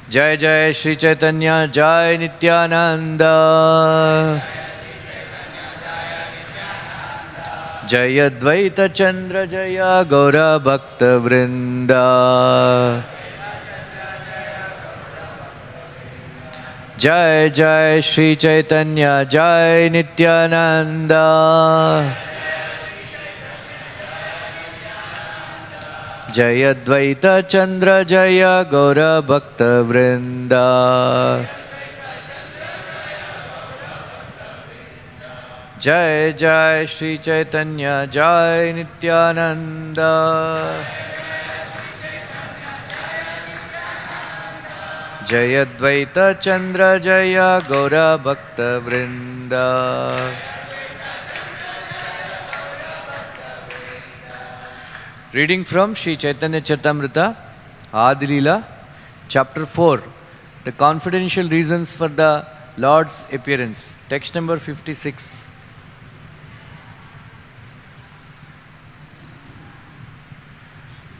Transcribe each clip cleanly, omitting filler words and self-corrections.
Jai Jai Shri Chaitanya Jai Nityananda. Jai Advaita Chandra Jaya Gaura Bhakta Vrinda. Jai Jai Shri Chaitanya Jai Nityananda. Jai Advaita Chandra Jaya Gaura Bhakta Vrinda. Jai Jai Shri Chaitanya Jai Nityananda. Jai Advaita Chandra Jaya Gaura Bhakta Vrinda. Reading from Sri Chaitanya Charitamrita, Adi-Lila, Chapter 4, the confidential reasons for the Lord's appearance. Text number 56.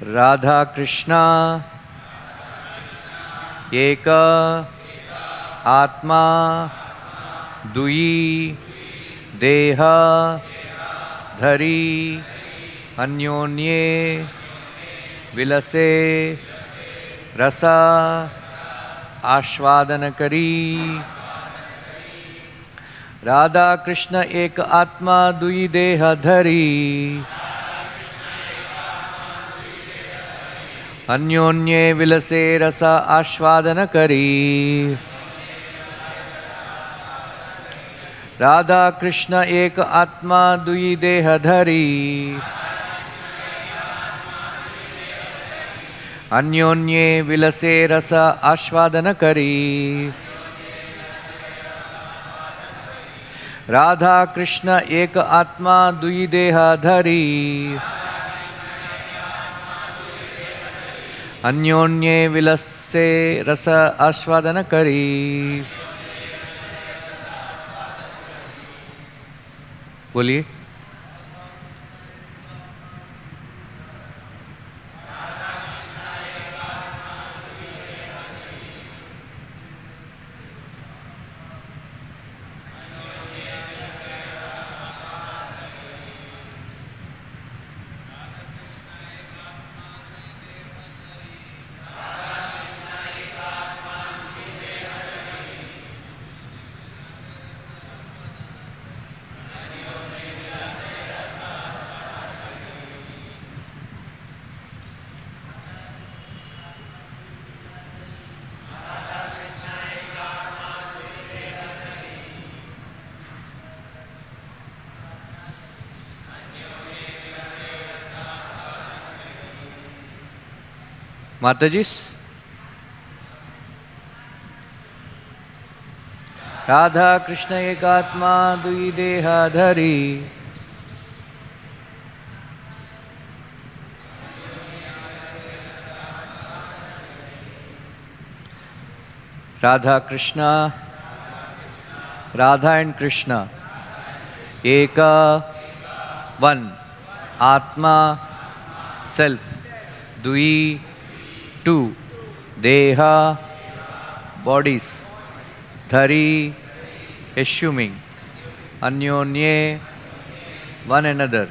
Radha Krishna Eka Atma Dui Deha Dhari Anyonye Vilase Rasa Ashvadanakari. Radha Krishna Eka Atma Dui Deha Dhari Anyonye Vilase Rasa Ashvadanakari. Radha Krishna Eka Atma Dui Deha Dhari Anyonye Vilase Rasa Ashvadanakari. Radha Krishna Eka Atma Dui Deha Dhari Anyonye Vilase Rasa Ashvadanakari. बोलिए. Matajis. Radha Krishna Ekatma Dui Deha Dhari Radha Krishna, Radha and Krishna, Eka, one, Atma, self, Dui, two, Deha, bodies, Dhari, assuming, Anyonye, one another,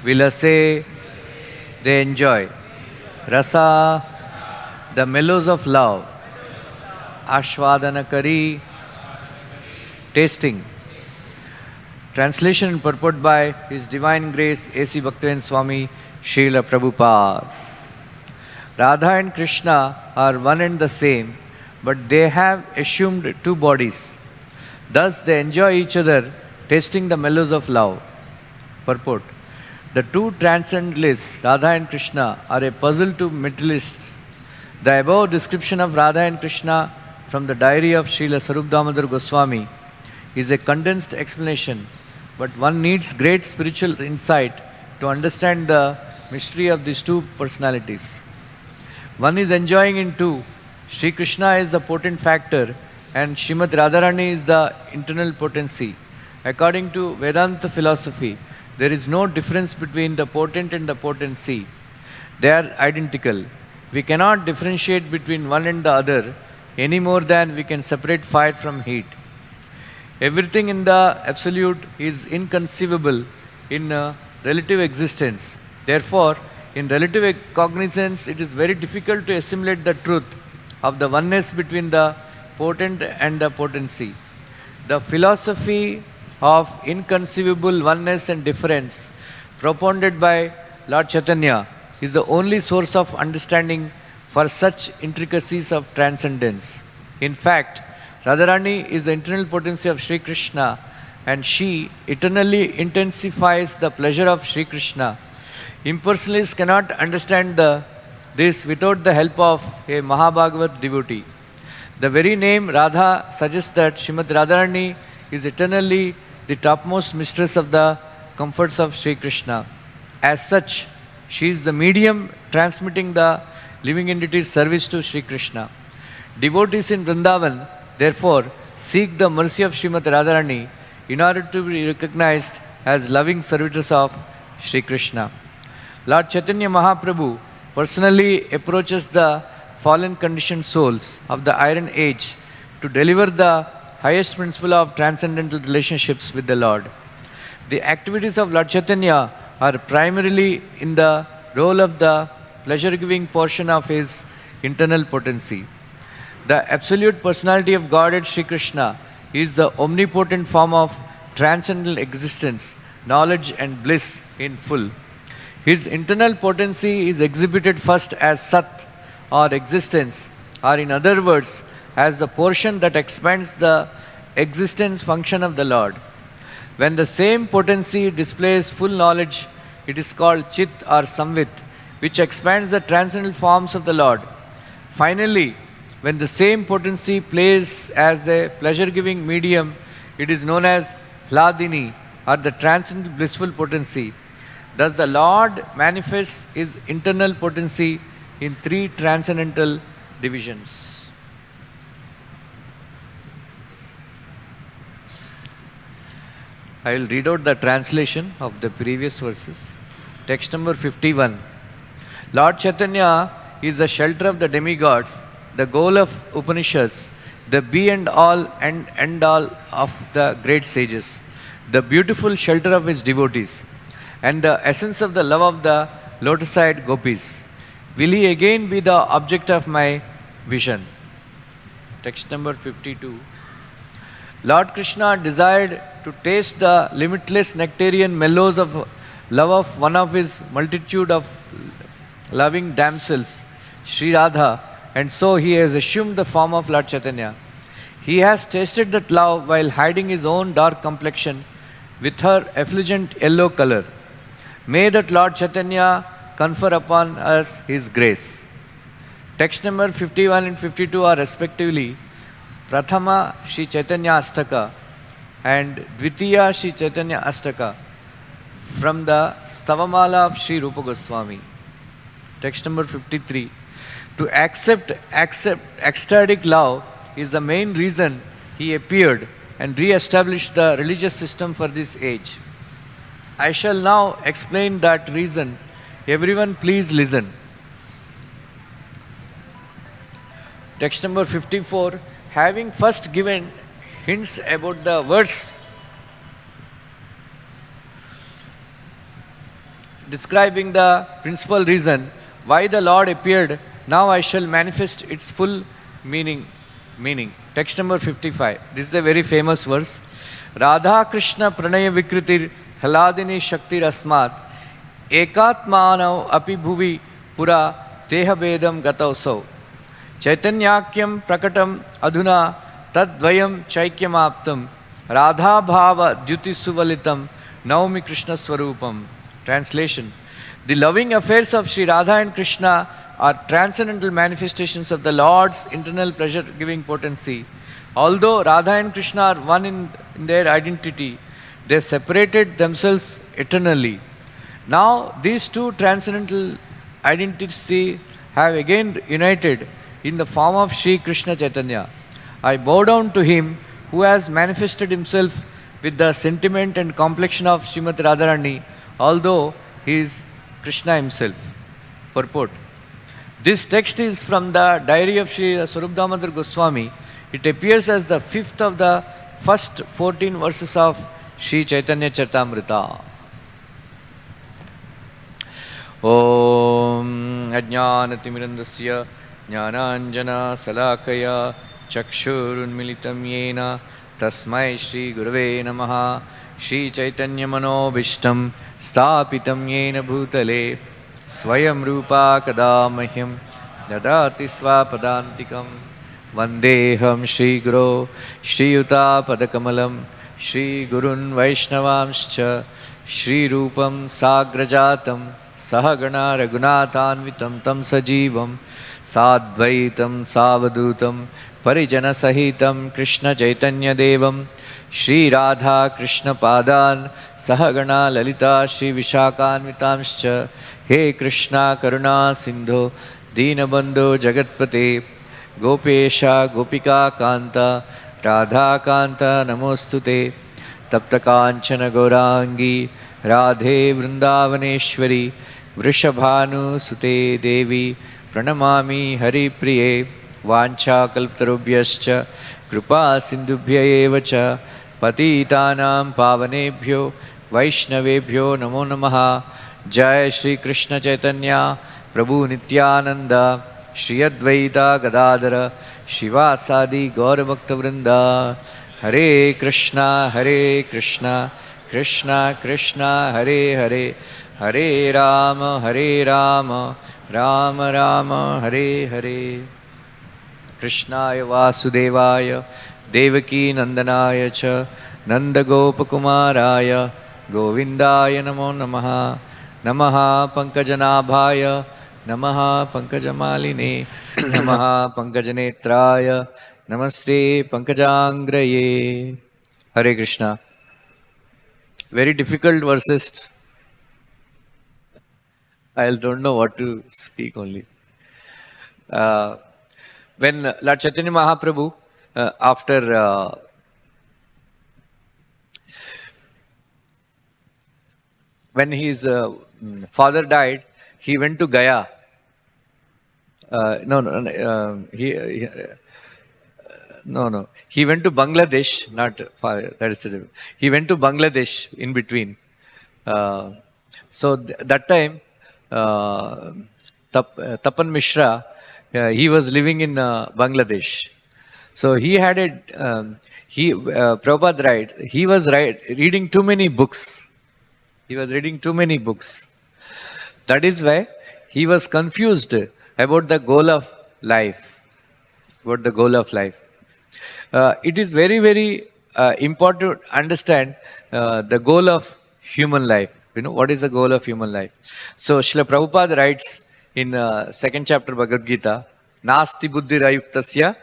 Vilase, they enjoy, Rasa, the mellows of love, Ashvadanakari, tasting. Translation and purport by His Divine Grace A.C. Bhaktivinoda Swami Srila Prabhupada. Radha and Krishna are one and the same, but they have assumed two bodies. Thus they enjoy each other, tasting the mellows of love. Purport. The two transcendentalists, Radha and Krishna, are a puzzle to materialists. The above description of Radha and Krishna from the diary of Srila Sarup Damodar Goswami is a condensed explanation, but one needs great spiritual insight to understand the mystery of these two personalities. One is enjoying in two. Sri Krishna is the potent factor and Srimad Radharani is the internal potency. According to Vedanta philosophy, there is no difference between the potent and the potency. They are identical. We cannot differentiate between one and the other any more than we can separate fire from heat. Everything in the Absolute is inconceivable in relative existence. Therefore, in relative cognizance, it is very difficult to assimilate the truth of the oneness between the potent and the potency. The philosophy of inconceivable oneness and difference propounded by Lord Chaitanya is the only source of understanding for such intricacies of transcendence. In fact, Radharani is the internal potency of Sri Krishna, and she eternally intensifies the pleasure of Sri Krishna. Impersonalists cannot understand this without the help of a Mahabhagavat devotee. The very name Radha suggests that Srimad Radharani is eternally the topmost mistress of the comforts of Sri Krishna. As such, she is the medium transmitting the living entity's service to Sri Krishna. Devotees in Vrindavan, therefore, seek the mercy of Srimad Radharani in order to be recognized as loving servitors of Sri Krishna. Lord Chaitanya Mahaprabhu personally approaches the fallen conditioned souls of the Iron Age to deliver the highest principle of transcendental relationships with the Lord. The activities of Lord Chaitanya are primarily in the role of the pleasure-giving portion of his internal potency. The absolute personality of Godhead Sri Krishna is the omnipotent form of transcendental existence, knowledge and bliss in full. His internal potency is exhibited first as Sat or existence, or in other words, as the portion that expands the existence function of the Lord. When the same potency displays full knowledge, it is called Chit or Samvit, which expands the transcendental forms of the Lord. Finally, when the same potency plays as a pleasure-giving medium, it is known as Hladini or the transcendental blissful potency. Thus the Lord manifests his internal potency in three transcendental divisions. I will read out the translation of the previous verses. Text number 51. Lord Chaitanya is the shelter of the demigods, the goal of Upanishads, the be and all and end all of the great sages, the beautiful shelter of his devotees, and the essence of the love of the lotus-eyed gopis. Will he again be the object of my vision? Text number 52. Lord Krishna desired to taste the limitless nectarian mellows of love of one of his multitude of loving damsels, Sri Radha, and so he has assumed the form of Lord Chaitanya. He has tasted that love while hiding his own dark complexion with her effulgent yellow color. May that Lord Chaitanya confer upon us his grace. Text number 51 and 52 are respectively Prathama Shri Chaitanya Astaka and Dvitiya Shri Chaitanya Astaka from the Stavamala of Sri Rupa Goswami. Text number 53. To accept ecstatic love is the main reason he appeared and re-established the religious system for this age. I shall now explain that reason. Everyone please listen. Text number 54. Having first given hints about the verse describing the principal reason why the Lord appeared, now I shall manifest its full meaning. Text number 55. This is a very famous verse. Radha Krishna Pranaya Vikritir Hladini Shakti Rasmat Ekatmanav Api Bhuvi Pura Teha Vedam Gatausau Chaitanyakyam Prakatam Adhuna Tadvayam Chaikyamaptam Radha Bhava Dyuti Suvalitam Naumi Krishna Swarupam. Translation. The loving affairs of Sri Radha and Krishna are transcendental manifestations of the Lord's internal pleasure-giving potency. Although Radha and Krishna are one in their identity, they separated themselves eternally. Now these two transcendental identities have again united in the form of Sri Krishna Chaitanya. I bow down to him who has manifested himself with the sentiment and complexion of Srimati Radharani, although he is Krishna himself. Purport. This text is from the diary of Sri Swarup Damodar Goswami. It appears as the fifth of the first 14 verses of Sri Chaitanya Charitamrita. Om Ajnanatimirandasya Jnananjana Salakaya Chakshurunmilitam Yena Tasmai Shri Gurave Namaha Shri Chaitanya Manobishtam Stapitam Yena Bhutale Swayam Rupa Kadamahyam Dadati Swapadantikam Vandeham Shri Guru Shri Yuta Padakamalam Shri Gurun Vaishnavamscha Shri Rupam Sagrajatam Sahagana Raghunathanvitam Tam Sajivam Sadvaitam Savadutam Parijana Sahitam Krishna Chaitanya Devam Shri Radha Krishna Padan Sahagana Lalita Shri Vishakhanvitamscha He Krishna Karuna Sindho Dinabandho Jagatpate Gopesha Gopika Kanta Radha Kanta Namostute Tapta Kanchana Gaurangi Radhe Vrindavaneshwari Vrishabhanu Sute Devi Pranamami Hari Priye Vancha Kalptarubhyascha Kripa Sindhubhya Evacha Patitanam Pavanebhyo Vaishnavebhyo Namo Namaha Jai Shri Krishna Chaitanya Prabhu Nityananda Shri Advaita Gadadara Shivasadi Gaura Bhakta Vrinda Hare Krishna Krishna Krishna Hare Hare Hare Rama Rama Rama Hare Hare Krishnaya Vasudevaya Devaki Nandanaya Cha Nanda Gopakumaraya Govindaya Namo Namaha Namaha Pankajanabhaya Namaha Pankajamaline Namaha Pankajanetraya Namaste Pankajangraye. Hare Krishna. Very difficult verses. I don't know what to speak only. When Lord Chaitanya Mahaprabhu, after when his father died, he went to Gaya. He went to Bangladesh, not far, that is it. He went to Bangladesh in between. That time, Tapan Mishra, he was living in Bangladesh. So he had Prabhupada writes, he was reading too many books. He was reading too many books. That is why he was confused about the goal of life. About the goal of life. It is very, very important to understand the goal of human life. You know, what is the goal of human life? So, Srila Prabhupada writes in second chapter Bhagavad-gita, Nasti buddhira yuktasya,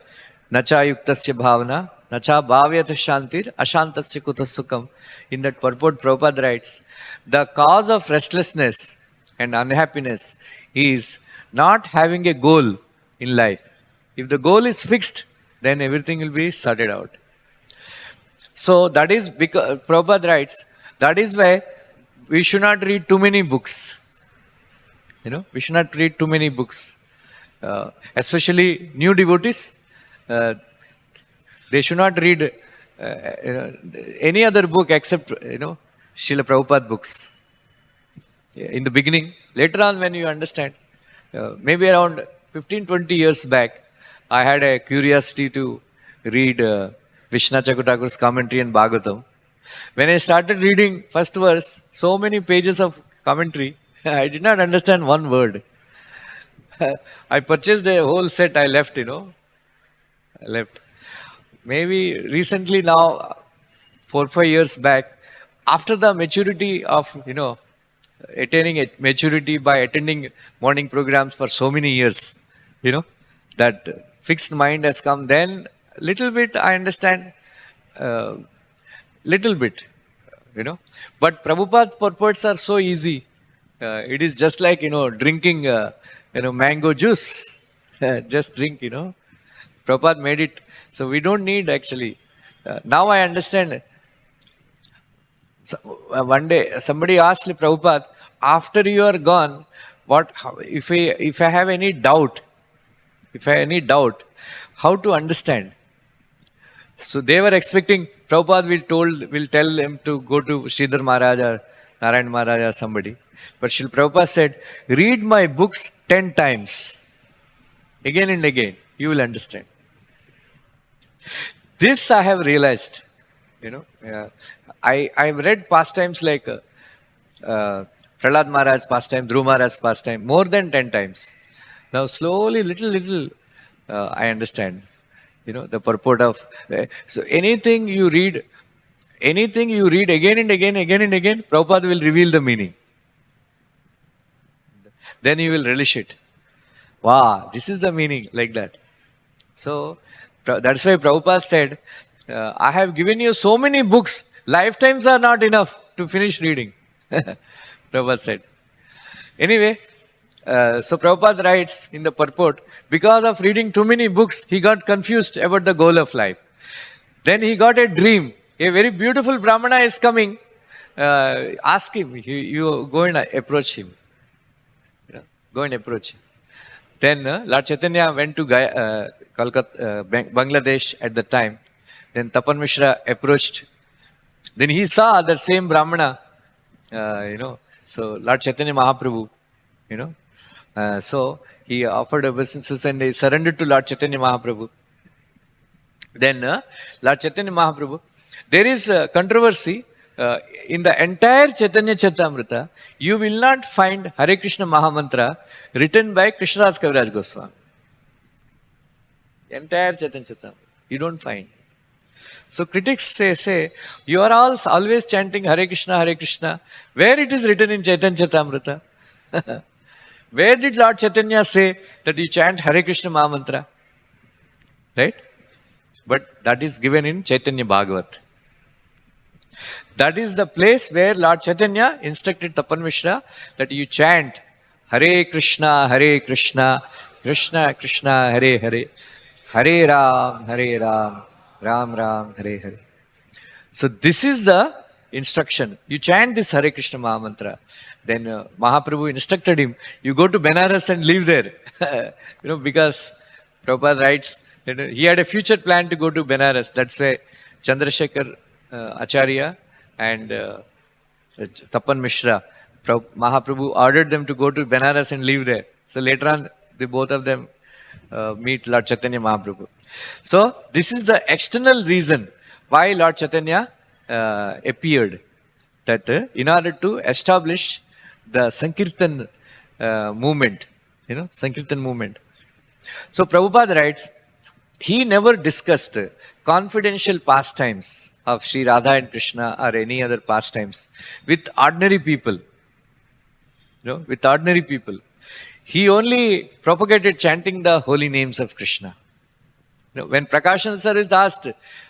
nacha yuktasya bhavana, nacha bhavyata shantir, ashantasya kuta sukham. In that purport, Prabhupada writes, the cause of restlessness and unhappiness is not having a goal in life. If the goal is fixed, then everything will be sorted out. So that is because Prabhupada writes, that is why we should not read too many books. You know, we should not read too many books. Especially new devotees, they should not read any other book except, Srila Prabhupada books. In the beginning, later on when you understand, maybe around 15-20 years back, I had a curiosity to read Vishnu Thakur's commentary on Bhagavatam. When I started reading first verse, so many pages of commentary, I did not understand one word. I purchased a whole set, I left, I left. Maybe recently now, 4-5 years back, after the maturity of, attaining a maturity by attending morning programs for so many years, that fixed mind has come. Then little bit I understand, little bit, But Prabhupada's purports are so easy. It is just like, drinking, mango juice. Just drink, Prabhupada made it. So we don't need actually. Now I understand. So, one day somebody asked Prabhupada, after you are gone, if I have any doubt, how to understand? So they were expecting Prabhupada will tell them to go to Sridhar Maharaj or Narayan Maharaj or somebody. But Srila Prabhupada said, read my books 10 times. Again and again, you will understand. This I have realized. I've read pastimes like Prahlad Maharaj pastime, Dhruv Maharaj pastime, more than 10 times. Now slowly, little, I understand. The purport of. So anything you read again and again, Prabhupada will reveal the meaning. Then you will relish it. Wow, this is the meaning, like that. So that's why Prabhupada said, I have given you so many books, lifetimes are not enough to finish reading. Prabhupada said. Anyway, so Prabhupada writes in the purport, because of reading too many books, he got confused about the goal of life. Then he got a dream. A very beautiful Brahmana is coming. Ask him, you go and approach him. Go and approach him. Then Lord Chaitanya went to Kolkata, Bangladesh at the time. Then Tapan Mishra approached. Then he saw the same Brahmana, so Lord Chaitanya Mahaprabhu, so he offered obeisances and he surrendered to Lord Chaitanya Mahaprabhu. Then Lord Chaitanya Mahaprabhu, there is a controversy in the entire Chaitanya Charitamrita. You will not find Hare Krishna Mahamantra written by Krishnadas Kaviraj Goswami. Entire Chaitanya Charitamrita, you don't find. So critics say you are all always chanting Hare Krishna, Hare Krishna. Where it is written in Chaitanya Charitamrita? Where did Lord Chaitanya say that you chant Hare Krishna Mahamantra? Right? But that is given in Chaitanya Bhagavat. That is the place where Lord Chaitanya instructed Tapan Mishra that you chant Hare Krishna, Krishna Krishna, Hare Hare, Hare Ram, Ram Ram, Hare Hare. So this is the instruction. You chant this Hare Krishna Mahamantra. Then Mahaprabhu instructed him, you go to Benares and live there. Because Prabhupada writes that he had a future plan to go to Benares. That's why Chandrasekhar Acharya and Tapan Mishra, Mahaprabhu ordered them to go to Benares and live there. So later on, both of them meet Lord Chaitanya Mahaprabhu. So this is the external reason why Lord Chaitanya appeared. That in order to establish the Sankirtan movement, Sankirtan movement. So Prabhupada writes, he never discussed confidential pastimes of Sri Radha and Krishna or any other pastimes with ordinary people. With ordinary people. He only propagated chanting the holy names of Krishna. When Prakashan sir is asked,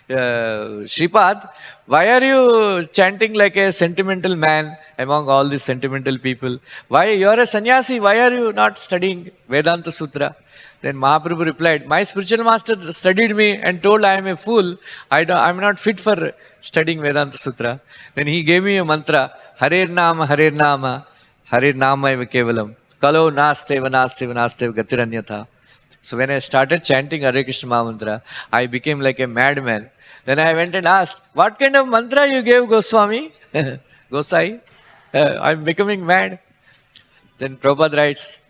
Shripad, why are you chanting like a sentimental man among all these sentimental people? Why you are a sannyasi? Why are you not studying Vedanta Sutra? Then Mahaprabhu replied, my spiritual master studied me and told I am a fool. I am not fit for studying Vedanta Sutra. Then he gave me a mantra, Hare Nama, Hare Nama, Hare Nama eva kevalam. Kalo nasteva nasteva nasteva gatiranyatha. So when I started chanting Hare Krishna Mahamantra, I became like a madman. Then I went and asked, what kind of mantra you gave Goswami? Gosai? I'm becoming mad. Then Prabhupada writes,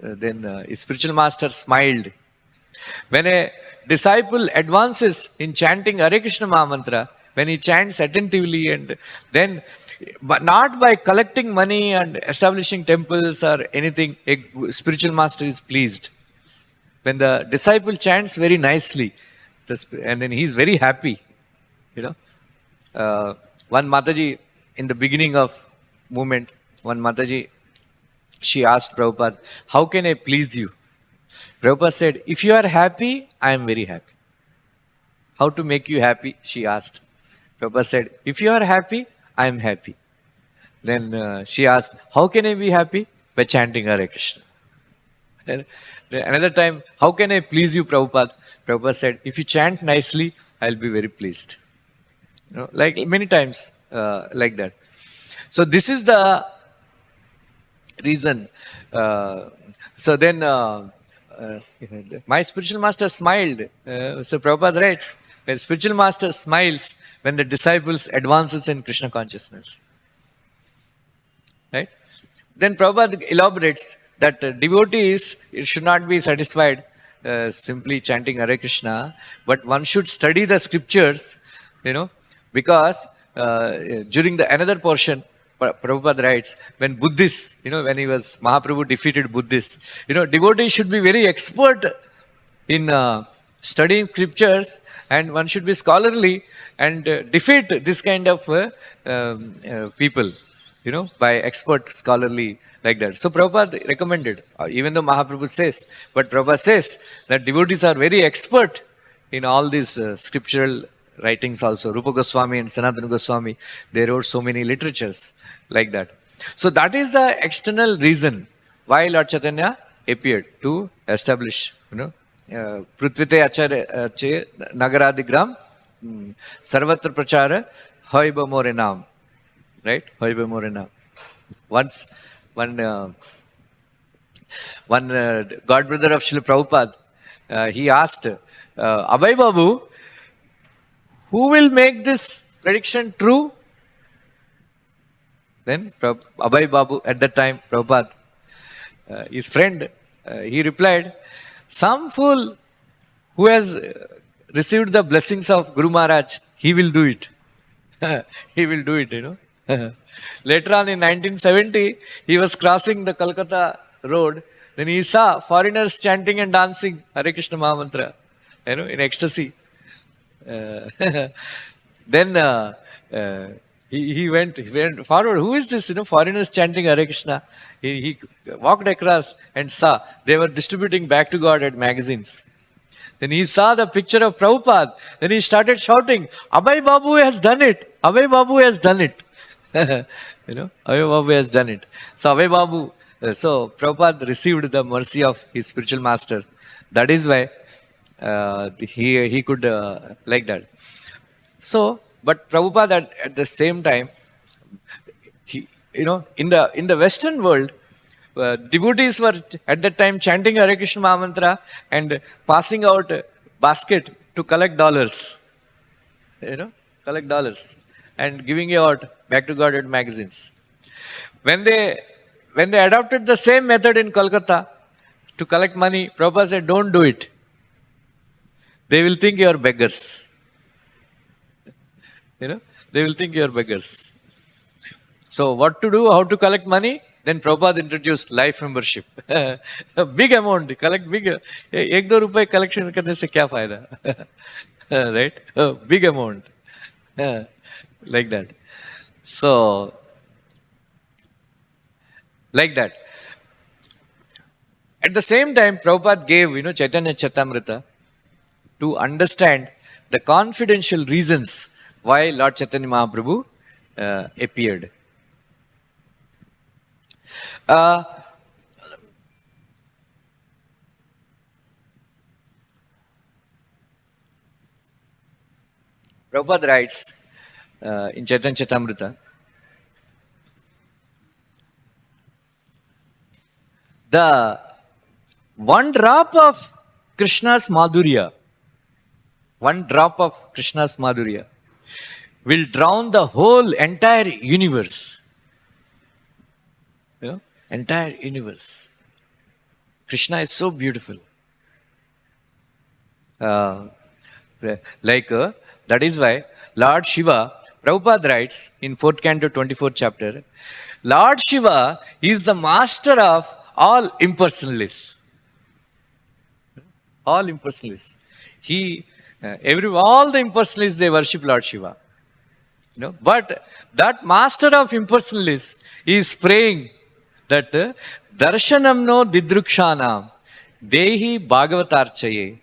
then his spiritual master smiled. When a disciple advances in chanting Hare Krishna Mahamantra, when he chants attentively and then, but not by collecting money and establishing temples or anything, a spiritual master is pleased. When the disciple chants very nicely, and then he is very happy. One Mataji, in the beginning of movement, one Mataji, she asked Prabhupada, how can I please you? Prabhupada said, if you are happy, I am very happy. How to make you happy? She asked. Prabhupada said, if you are happy, I am happy. Then she asked, how can I be happy? By chanting Hare Krishna. And another time, how can I please you, Prabhupada? Prabhupada said, if you chant nicely, I'll be very pleased. Like many times, like that. So this is the reason Uh, so then uh, my spiritual master smiled. So Prabhupada writes, the spiritual master smiles when the disciples advances in Krishna consciousness. Right? Then Prabhupada elaborates that devotees should not be satisfied simply chanting Hare Krishna, but one should study the scriptures, because during the another portion, Prabhupada writes, when Buddhists, when he was, Mahaprabhu defeated Buddhists, devotees should be very expert in studying scriptures, and one should be scholarly and defeat this kind of people, by expert scholarly like that. So Prabhupada recommended, even though Mahaprabhu says, but Prabhupada says that devotees are very expert in all these scriptural writings also. Rupa Goswami and Sanatana Goswami, they wrote so many literatures like that. So that is the external reason why Lord Chaitanya appeared to establish, Prithvite Acharya Nagaradigram Sarvatra Prachara Hoiba Morenam. Right? Hoiba Morenam. Once one god brother of Srila Prabhupada, he asked, Abhay Babu, who will make this prediction true? Then Abhay Babu, at that time, Prabhupada, his friend, he replied, some fool who has received the blessings of Guru Maharaj, he will do it. He will do it, Later on in 1970, he was crossing the Kolkata road. Then he saw foreigners chanting and dancing Hare Krishna Mahamantra, in ecstasy. Then he went forward. Who is this? Foreigners chanting Hare Krishna. He walked across and saw they were distributing back to God at magazines. Then he saw the picture of Prabhupada. Then he started shouting, Abhay Babu has done it. Abhay Babu has done it. Abhay Babu has done it. So Abhay Babu, so Prabhupada received the mercy of his spiritual master. That is why he could like that. So, but Prabhupada at the same time, he, in the Western world, devotees were at that time chanting Hare Krishna Mahamantra and passing out basket to collect dollars. Collect dollars and giving it out back to God at magazines. When they adopted the same method in Kolkata to collect money, Prabhupada said, don't do it. They will think you are beggars. They will think you are beggars. So what to do, how to collect money? Then Prabhupada introduced life membership. A big amount, collect big. 1-2 रुपए collection करने से क्या फायदा? Right? A big amount. Like that. So, like that. At the same time, Prabhupada gave, Chaitanya Charitamrita to understand the confidential reasons why Lord Chaitanya Mahaprabhu appeared. Prabhupada writes in Chaitanya Charitamrita, the one drop of Krishna's Madhurya, will drown the whole entire universe. Entire universe. Krishna is so beautiful. That is why Lord Shiva, Prabhupada writes in 4th Canto, 24th chapter, Lord Shiva is the master of all impersonalists. All impersonalists. All the impersonalists, they worship Lord Shiva. But that master of impersonalists is praying that Darshanam no didrukshanam dehi bhagavatarchaye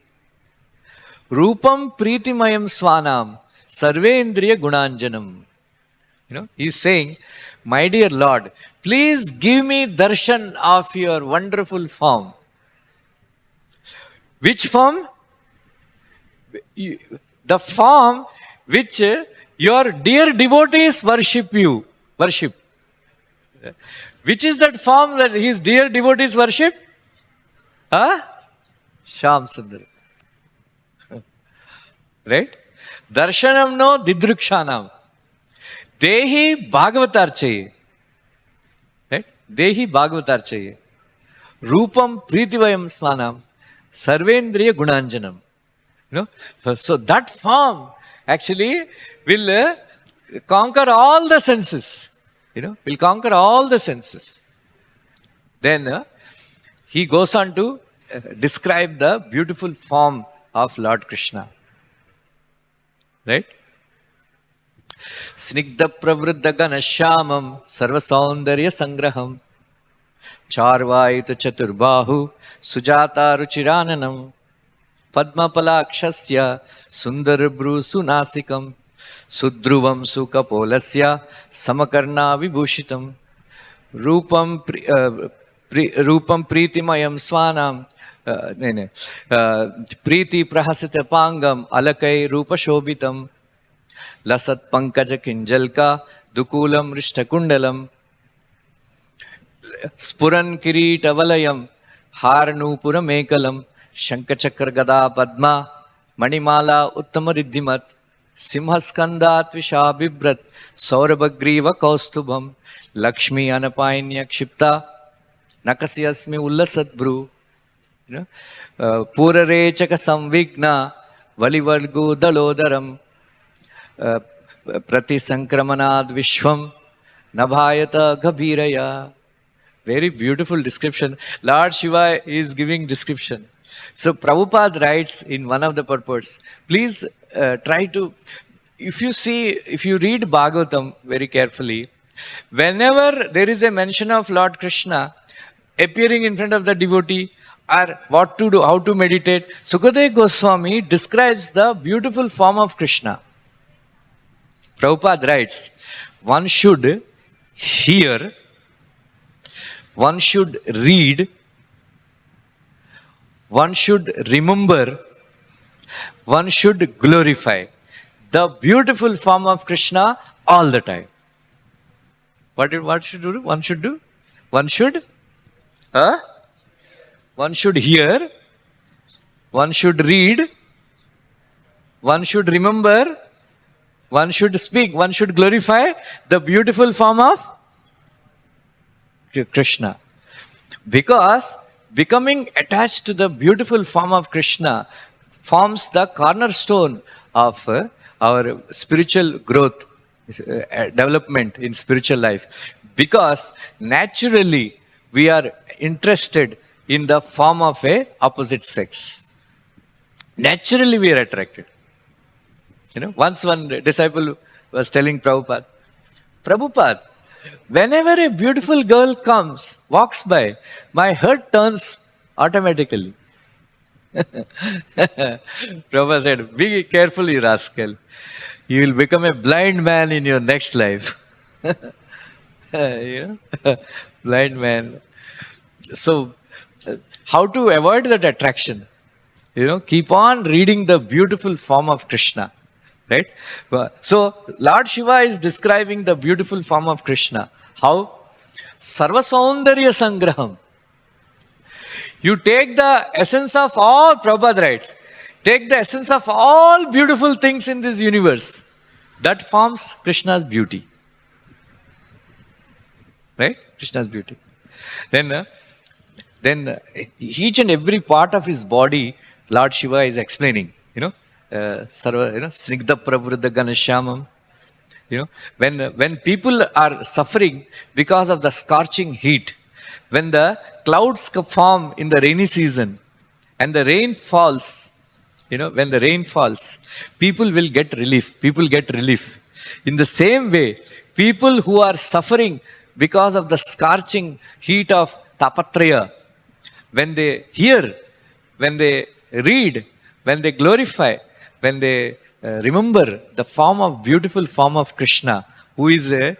rupam pritimayam swanam sarvendriya gunanjanam. He is saying, my dear Lord, please give me darshan of your wonderful form. Which form? The form which your dear devotees worship. Which is that form that his dear devotees worship? Huh? Shyam Sundar. Right? Darshanam no didrukshanam. Dehi Bhagavatar chahiye. Right? Dehi Bhagavatar chahiye. Rupam Pritivayam Smanam. Sarvendriya Gunanjanam. You know? So that form actually will conquer all the senses. You know, will conquer all the senses. Then he goes on to describe the beautiful form of Lord Krishna. Right? Snigdha pravruddha ganashyamam sarva saundarya sangraham charvayita chaturbahu sujata ruchirananam padmapalakshasya sundarbru sunasikam sudruvam sukapolasya samakarna vibhushitam rupam pritimayam swanam priti prahasita pangam alakai rupa shobhitam lasat pankaja kinjalka dukulam rishtakundalam spuran kirita valayam harnupura mekalam shankachakra gada padma manimala uttama riddhimat simhaskandat vishabhibrat saurabhagriva kaustubham lakshmi anapainya kshipta nakasyasmi ullasatbru. You know, Purarechaka samvigna valivargu dalodaram prati sankramanad vishwam nabhayata gabhiraya. Very beautiful description. Lord Shiva is giving description. So Prabhupada writes in one of the purports, please try to, if you read Bhagavatam very carefully, whenever there is a mention of Lord Krishna appearing in front of the devotee, or what to do, how to meditate, Sukadeva Goswami describes the beautiful form of Krishna. Prabhupada writes, one should hear, one should read, one should remember, one should glorify the beautiful form of Krishna all the time. What should do? One should do? One should? One should hear, one should read, one should remember, one should speak, one should glorify the beautiful form of Krishna. Because becoming attached to the beautiful form of Krishna forms the cornerstone of our spiritual growth, development in spiritual life. Because naturally we are interested in the form of a opposite sex. Naturally we are attracted. You know, once one disciple was telling Prabhupada, whenever a beautiful girl walks by, my heart turns automatically. Prabhupada said, be careful, you rascal. You will become a blind man in your next life. You know? Blind man. So, how to avoid that attraction? You know, keep on reading the beautiful form of Krishna. Right? So, Lord Shiva is describing the beautiful form of Krishna. How? Sarva Saundarya Sangraham. You take the essence of all, Prabhupada writes, take the essence of all beautiful things in this universe. That forms Krishna's beauty. Right? Krishna's beauty. Then each and every part of his body, Lord Shiva is explaining. You know, Snigdha Pravruddha Ganashyamam. You know, when people are suffering because of the scorching heat, when the clouds form in the rainy season and the rain falls, you know, when the rain falls, people will get relief. People get relief. In the same way, people who are suffering because of the scorching heat of Tapatraya, when they hear, when they read, when they glorify, when they remember the beautiful form of Krishna, who is a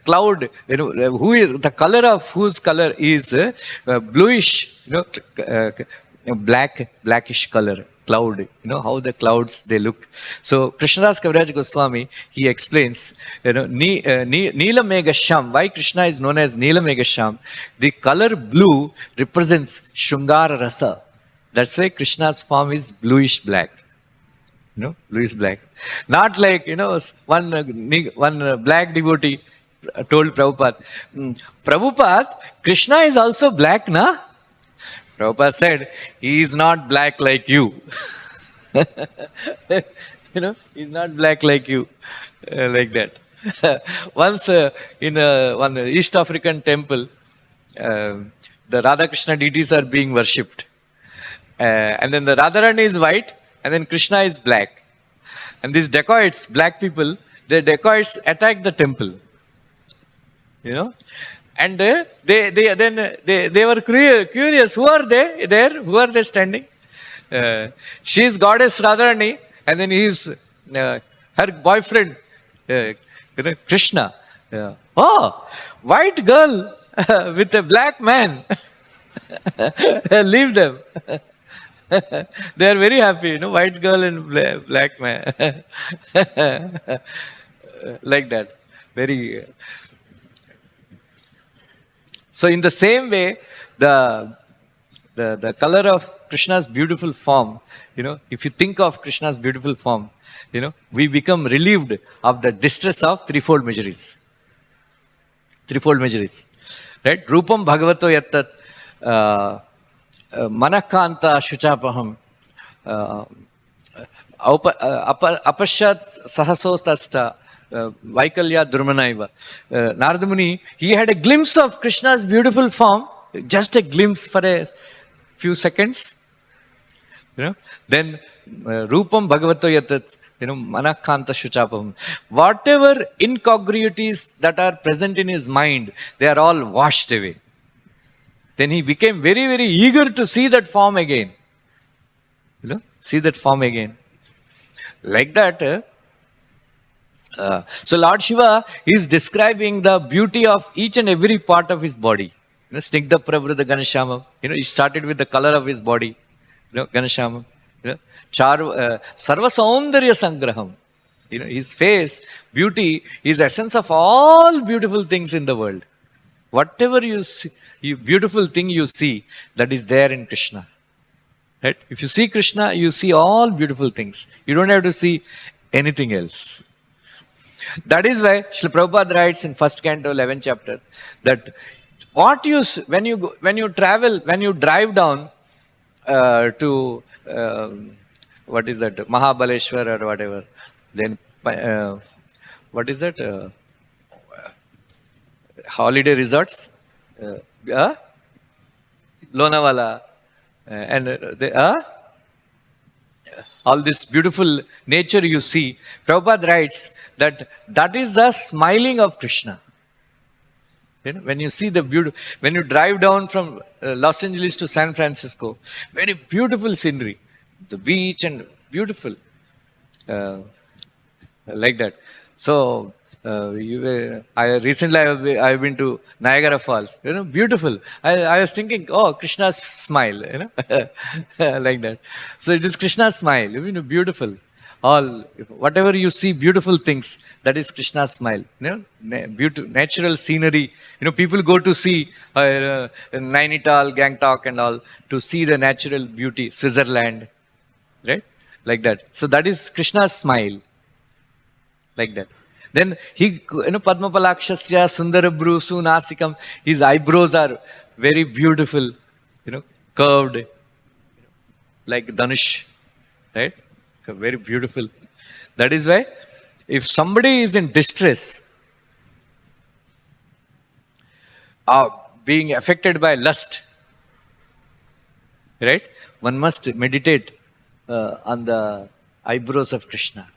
cloud, you know, who is the color of whose color is bluish, you know, blackish color, cloud, how the clouds they look. So Krishnadas Kaviraj Goswami, he explains, Neela Megasham, why Krishna is known as Neela Megasham. The color blue represents Shrungara Rasa. That's why Krishna's form is bluish black. Bluish black. Not like, one black devotee told Prabhupada, Prabhupada, Krishna is also black, na? Prabhupada said, he is not black like you. He's not black like you. Like that. Once in one East African temple, the Radha Krishna deities are being worshipped. And then the Radharani is white, and then Krishna is black. And these dacoits, black people, the dacoits attack the temple. And they were curious. Who are they there? Who are they standing? She is goddess Radharani, and then he is her boyfriend, Krishna. Oh, white girl with a black man. Leave them. They are very happy, white girl and black man. Like that. Very. So in the same way, the color of Krishna's beautiful form, if you think of Krishna's beautiful form, we become relieved of the distress of threefold miseries. Threefold miseries. Right? Rupam Bhagavato yattat Manakanta Shuchapaham Apashat Sahasostasta Vaikalya Durmanaiva. Narada Muni, he had a glimpse of Krishna's beautiful form, just a glimpse for a few seconds. Then Rupam Bhagavato Yatat, Manakanta Shuchapaham. Whatever incongruities that are present in his mind, they are all washed away. Then he became very, very eager to see that form again. See that form again. Like that. So Lord Shiva is describing the beauty of each and every part of his body. Snigdha Pravrudha Ganeshama. He started with the color of his body. Ganeshama. Sarva Saundarya Sangraham. His face, beauty, is essence of all beautiful things in the world. Whatever you see, beautiful thing you see, that is there in Krishna. Right? If you see Krishna, you see all beautiful things. You don't have to see anything else. That is why Srila Prabhupada writes in 1st canto, 11th chapter, that when you travel, when you drive down to what is that, Mahabaleshwar or whatever, then what is that, holiday resorts, Lonavala, and all this beautiful nature you see. Prabhupada writes that is the smiling of Krishna. When you see the beauty, when you drive down from Los Angeles to San Francisco, very beautiful scenery, the beach and beautiful, like that. So recently I've been to Niagara Falls. Beautiful. I was thinking, oh, Krishna's smile. Like that. So it is Krishna's smile. Beautiful. All whatever you see, beautiful things. That is Krishna's smile. Beautiful natural scenery. People go to see Nainital, Gangtok, and all to see the natural beauty. Switzerland, right? Like that. So that is Krishna's smile. Like that. Then he, Padmapalakshasya Sundarabru Sunasikam, his eyebrows are very beautiful, curved, like Dhanush, right? Very beautiful. That is why, if somebody is in distress, being affected by lust, right? One must meditate on the eyebrows of Krishna.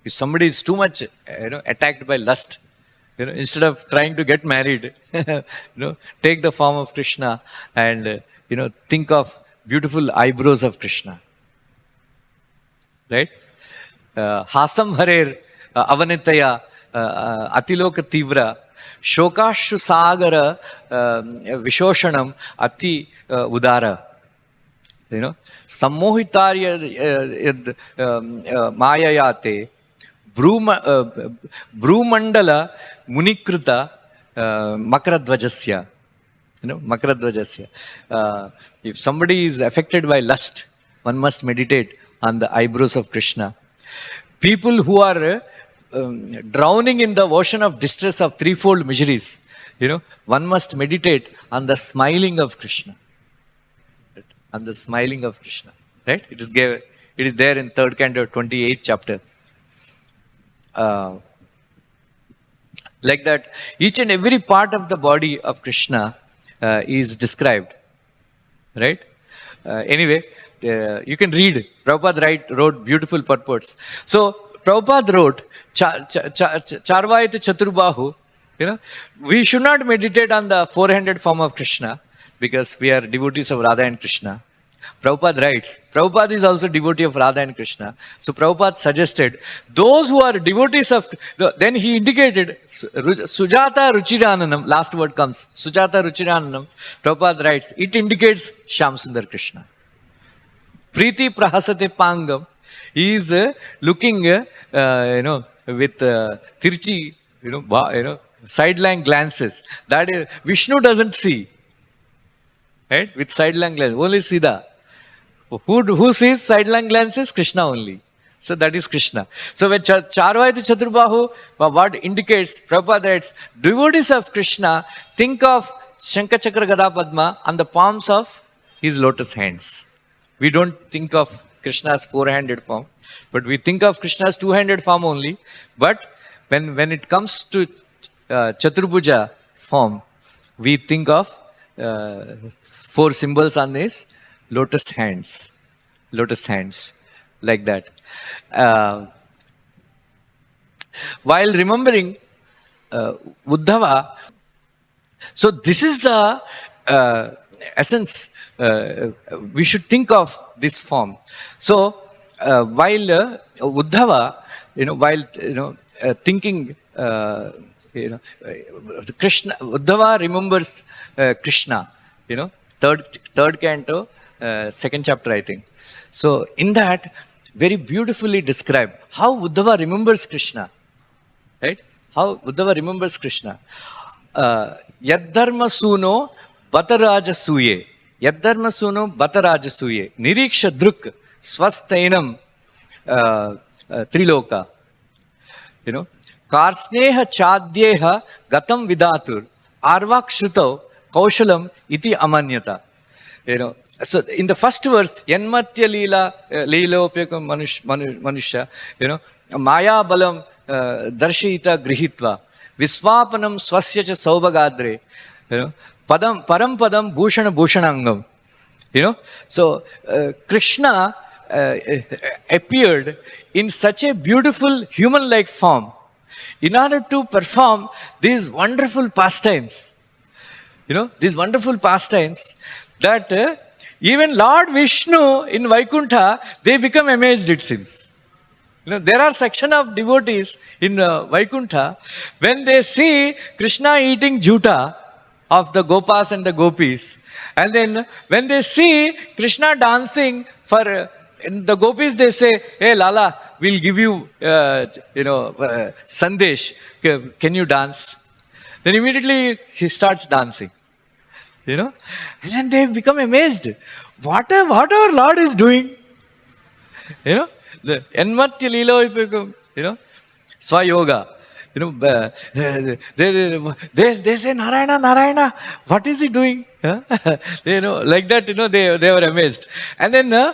If somebody is too much, attacked by lust, instead of trying to get married, take the form of Krishna and, think of beautiful eyebrows of Krishna. Right? Hasam Hare Avanitaya Atiloka Tivra Shokashu Sagara Vishoshanam Ati Udara. Sammohitarya Mayayate Brumandala Munikrita Makaradvajasya. Makaradvajasya. If somebody is affected by lust, one must meditate on the eyebrows of Krishna. People who are drowning in the ocean of distress of threefold miseries, one must meditate on the smiling of Krishna. Right? On the smiling of Krishna. Right? It is there in 3rd canto, 28th chapter. Like that, each and every part of the body of Krishna is described. Right? Anyway, you can read. Prabhupada wrote beautiful purports. So, Prabhupada wrote, Charvayat Chaturbahu, we should not meditate on the four-handed form of Krishna because we are devotees of Radha and Krishna. Prabhupada writes, Prabhupada is also devotee of Radha and Krishna. So Prabhupada suggested, those who are devotees of, then he indicated, Sujata Ruchirananam, last word comes, Sujata Ruchirananam, Prabhupada writes, it indicates Shyamsundar Krishna. Priti Prahasate Pangam, he is looking, with Tirchi, sideline glances. That is, Vishnu doesn't see. Right? With sideline glances, only Siddha. Who sees sideline glances? Krishna only. So that is Krishna. So when Charvayati Chaturbahu, what indicates, Prabhupada writes, devotees of Krishna think of Shankachakra Gada Padma on the palms of his lotus hands. We don't think of Krishna's four-handed form, but we think of Krishna's two-handed form only. But when it comes to Chaturpuja form, we think of four symbols on his lotus hands, like that. While remembering Uddhava, so this is the essence. We should think of this form. So while Uddhava, thinking, Krishna, Uddhava remembers Krishna. Third canto, 2nd chapter, I think. So in that, very beautifully described how Uddhava remembers Krishna. Right? How Uddhava remembers Krishna. Yaddharma suno bataraja suye. Yaddharma suno bataraja suye. Niriksha druk swastainam triloka. Karsneha chadyeha gatam vidatur. Arvak shrutau kaushalam iti amanyata. So in the first verse, Yanmatya Lila, Leelopyakam Manusha, Maya Balam Darshita Grihitva, Viswapanam Swasya Saubagadre, Param Padam Bhushana Bhushanangam. So Krishna appeared in such a beautiful human-like form in order to perform these wonderful pastimes. These wonderful pastimes that even Lord Vishnu in Vaikuntha, they become amazed, it seems. There are section of devotees in Vaikuntha, when they see Krishna eating juta of the Gopas and the Gopis, and then when they see Krishna dancing for the Gopis, they say, hey Lala, we'll give you, Sandesh, can you dance? Then immediately he starts dancing. And then they become amazed. What our Lord is doing. The Enmatya Lila, Swayoga. They say, Narayana, Narayana, what is he doing? Like that, they were amazed. And then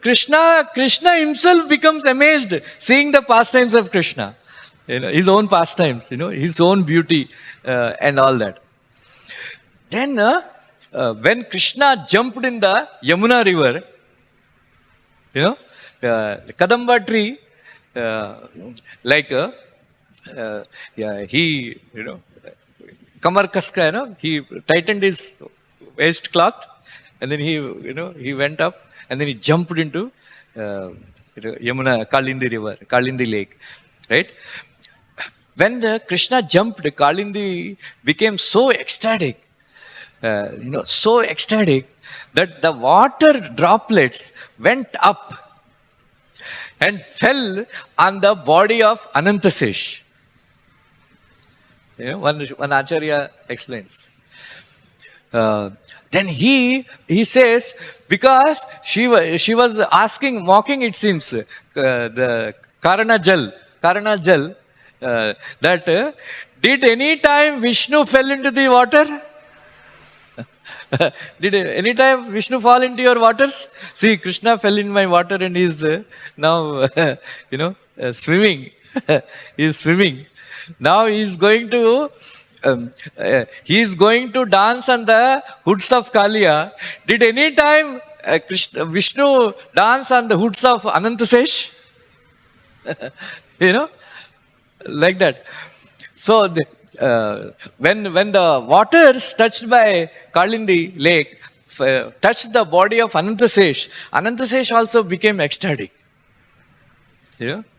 Krishna himself becomes amazed seeing the pastimes of Krishna. His own pastimes, his own beauty and all that. Then, when Krishna jumped in the Yamuna river, Kadamba tree, he, Kamar Kaska, he tightened his waistcloth, and then he went up, and then he jumped into Yamuna, Kalindi river, Kalindi lake, right? When the Krishna jumped, Kalindi became so ecstatic. So ecstatic that the water droplets went up and fell on the body of Anantasesh. One Acharya explains. Then he says, because she was asking, mocking, it seems, the Karana Jal, that did any time Vishnu fell into the water? Did any time Vishnu fall into your waters? See, Krishna fell in my water and he is now, swimming. He is swimming. Now he is going to dance on the hoods of Kaliya. Did any time Vishnu dance on the hoods of Anantasesh? Like that. So when the waters touched by Kalindi lake touched the body of Anantasesh, Anantasesh also became ecstatic.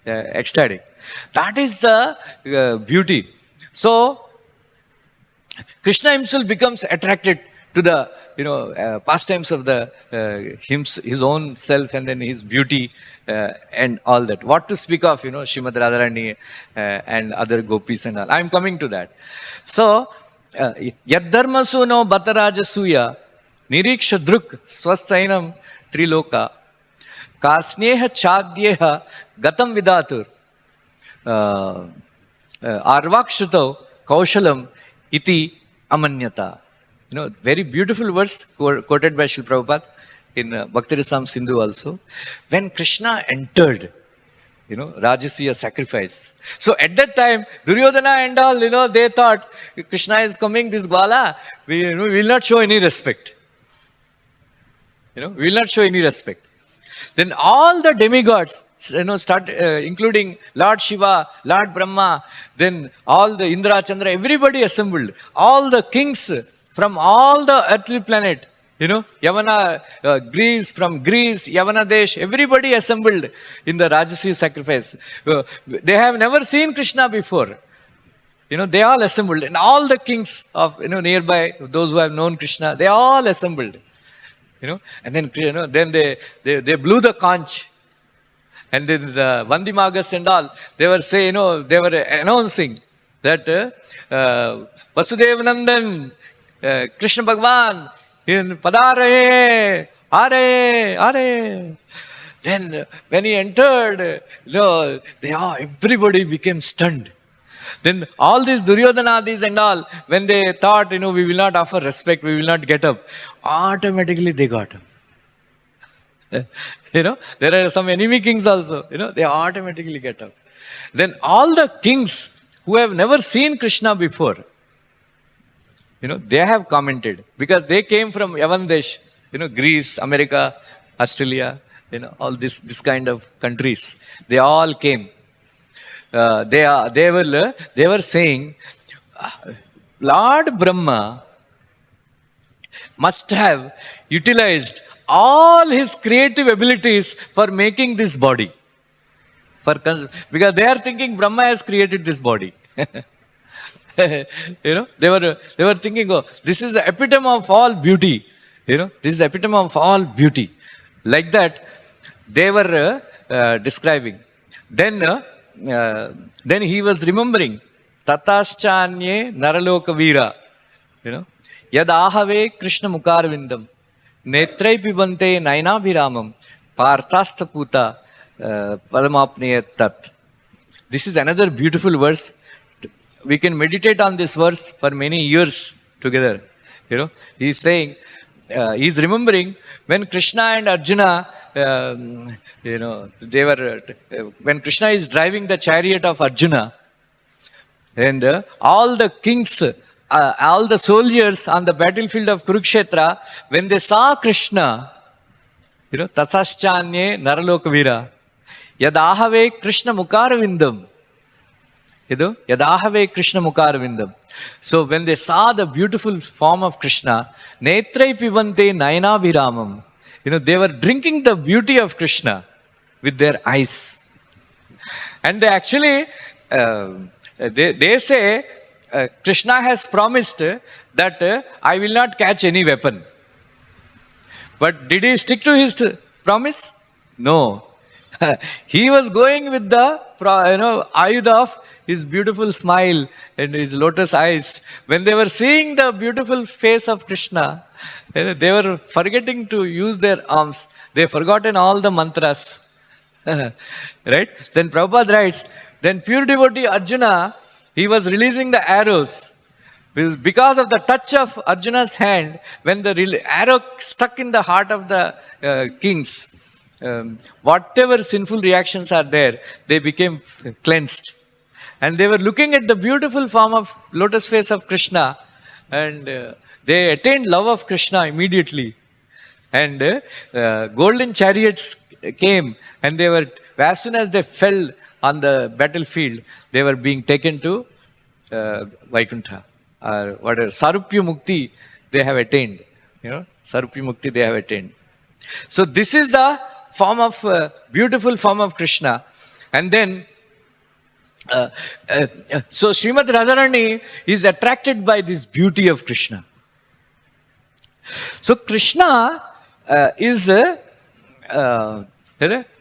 Ecstatic. That is the beauty. So Krishna himself becomes attracted to the pastimes of the his own self and then his beauty and all that. What to speak of Srimad Radharani and other gopis and all. I am coming to that. So Yaddharmasu no Bhatarajasuya Niriksha Druk Swastainam Triloka Kasneha Chadyeha Gatam Vidatur Arvakshuto Kaushalam Iti Amanyata. Very beautiful verse quoted by Srila Prabhupada in Bhakti Rasam Sindhu also. When Krishna entered, Rajasuya sacrifice. So at that time, Duryodhana and all, they thought Krishna is coming, this Gwala, we will not show any respect. We will not show any respect. Then all the demigods, start, including Lord Shiva, Lord Brahma, then all the Indra, Chandra, everybody assembled. All the kings from all the earthly planet, Yavana, from Greece, Yavana Desh, everybody assembled in the Rajasuya sacrifice. They have never seen Krishna before. They all assembled. And all the kings of, nearby, those who have known Krishna, they all assembled. And then, then they blew the conch. And then the Vandimagas and all, they were saying, they were announcing that Vasudev Nandan, Krishna Bhagwan, in Padare, Hare. Then when he entered, everybody became stunned. Then all these Duryodhanadis and all, when they thought, we will not offer respect, we will not get up, automatically they got up. There are some enemy kings also, they automatically get up. Then all the kings who have never seen Krishna before, they have commented because they came from Yavandesh, Greece, America, Australia, all this kind of countries. They all came. They were saying, Lord Brahma must have utilized all his creative abilities for making this body. Because they are thinking Brahma has created this body. They were thinking, this is the epitome of all beauty. This is the epitome of all beauty. Like that, they were describing. Then he was remembering, Tataschanye Naraloka Veera. Yadahave Krishna Mukarvindam. Netrai Pibante Nainabhiramam. Parthastaputa Padamapneyat Tat. This is another beautiful verse. We can meditate on this verse for many years together. He is saying, he is remembering when Krishna and Arjuna, they were, when Krishna is driving the chariot of Arjuna, and all the kings, all the soldiers on the battlefield of Kurukshetra, when they saw Krishna, Tataschanye Naraloka Veera, Yadahave Krishna Mukarvindam. Yadahave Krishna Mukarvindam. So when they saw the beautiful form of Krishna, Netrai Pibante Nainabhiramam, they were drinking the beauty of Krishna with their eyes. And they actually, they say, Krishna has promised that I will not catch any weapon. But did he stick to his promise? No. He was going with the ayuda of his beautiful smile and his lotus eyes. When they were seeing the beautiful face of Krishna, they were forgetting to use their arms. They forgotten all the mantras. Right? Then Prabhupada writes, then pure devotee Arjuna, he was releasing the arrows. Because of the touch of Arjuna's hand, when the arrow stuck in the heart of the kings, whatever sinful reactions are there, they became cleansed. And they were looking at the beautiful form of lotus face of Krishna, and they attained love of Krishna immediately. And golden chariots came, and they were, as soon as they fell on the battlefield, they were being taken to Vaikuntha. Whatever, Sarupya Mukti they have attained. Sarupya Mukti they have attained. So this is the form of, beautiful form of Krishna. And then, so Srimad Radharani is attracted by this beauty of Krishna. So Krishna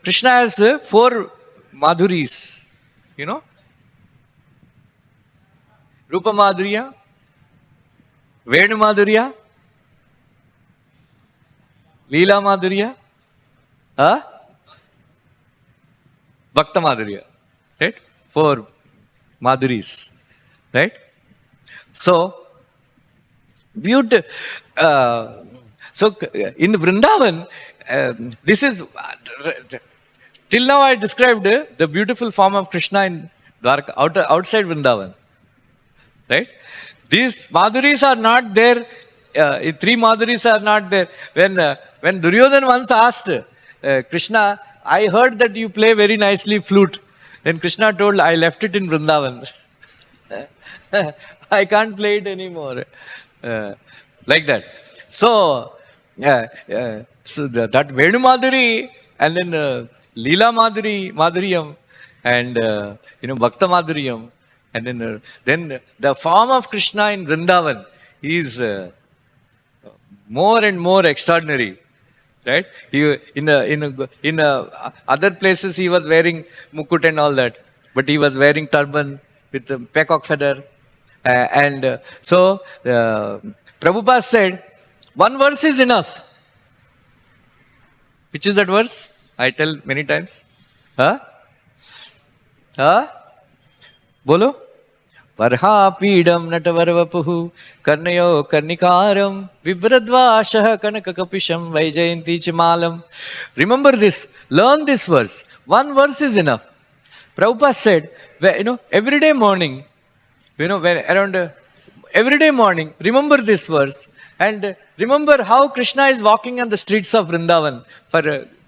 Krishna has 4 Madhuris, Rupa Madhurya, Venu Madhurya, Leela Madhurya, Bhakta Madhurya, right? 4 Madhuris, right? So, beauty. So, in Vrindavan, this is, till now I described the beautiful form of Krishna in Dwarka, outside Vrindavan, right? These Madhuris are not there, 3 Madhuris are not there. When Duryodhana once asked Krishna, I heard that you play very nicely flute. Then Krishna told, I left it in Vrindavan. I can't play it anymore. Like that. So, that Venu Madhuri, and then Leela Madhuriyam, and Bhakta Madhuriyam, and then the form of Krishna in Vrindavan is more and more extraordinary, right? In other places he was wearing mukut and all that, but he was wearing turban with a peacock feather, so Prabhupada said, one verse is enough. Which is that verse? I tell many times. Bolo? Varhapidam natavarvapuhu karnayo karnikaram vibradvashah kanakakapisham vaijayanti chimalam. Remember this. Learn this verse. One verse is enough. Prabhupada said, every morning, every morning, remember this verse. And remember how Krishna is walking on the streets of Vrindavan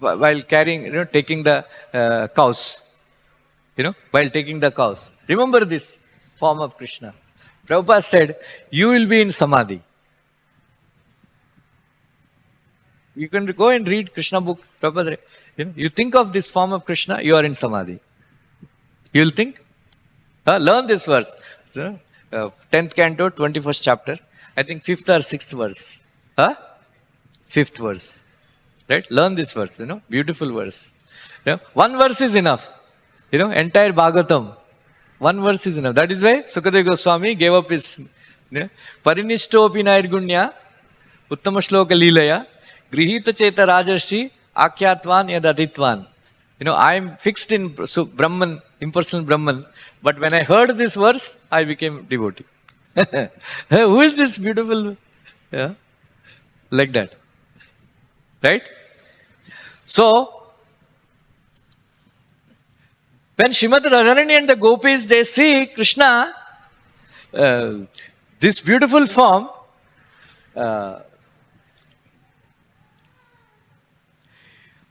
while carrying, taking the cows. While taking the cows. Remember this form of Krishna. Prabhupada said, you will be in Samadhi. You can go and read Krishna book. Prabhupada, you think of this form of Krishna, you are in Samadhi. You will think. Learn this verse. 10th canto, 21st chapter. I think 5th or 6th verse. 5th verse. Right? Learn this verse, beautiful verse. One verse is enough. Entire Bhagavatam. One verse is enough. That is why Sukadeva Goswami gave up his Parinishtopi Nairgunya Uttama Shloka Leelaya Grihita Cheta Rajarshi Akyatvan Yadaditvan. I am fixed in Brahman, impersonal Brahman, but when I heard this verse, I became devotee. Who is this beautiful? Yeah? Like that. Right? So, when Srimad Radharani and the gopis, they see Krishna, this beautiful form,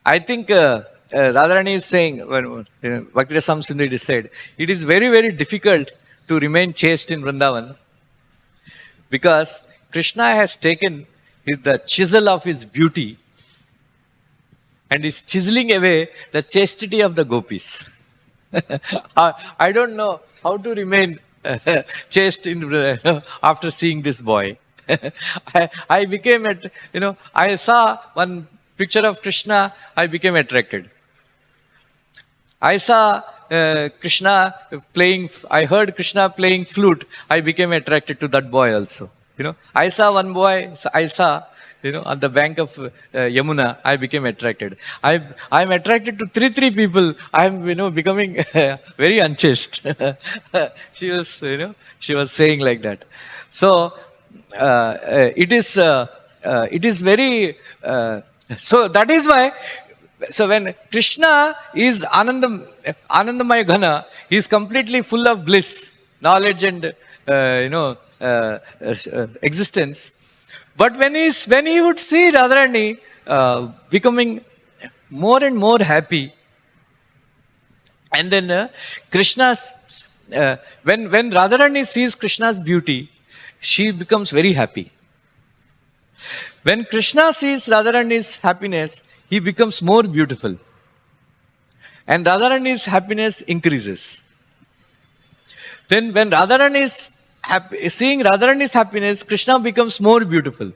I think Radharani is saying, Bhakti-Rasam Sundari said, it is very, very difficult to remain chaste in Vrindavan because Krishna has taken the chisel of his beauty and is chiseling away the chastity of the gopis. I don't know how to remain chaste after seeing this boy. I became, I saw one picture of Krishna, I became attracted. I saw Krishna playing, I heard Krishna playing flute, I became attracted to that boy also. I saw one boy, I saw, on the bank of Yamuna, I became attracted. I'm attracted to three people. I'm, becoming very unchaste. She was saying like that. So, it is very, so that is why, so when Krishna is Anandamaya Ghana, he is completely full of bliss, knowledge and, existence. But when he would see Radharani becoming more and more happy, and then Krishna's, when Radharani sees Krishna's beauty, she becomes very happy. When Krishna sees Radharani's happiness, he becomes more beautiful. And Radharani's happiness increases. Then when Radharani is seeing Radharani's happiness, Krishna becomes more beautiful.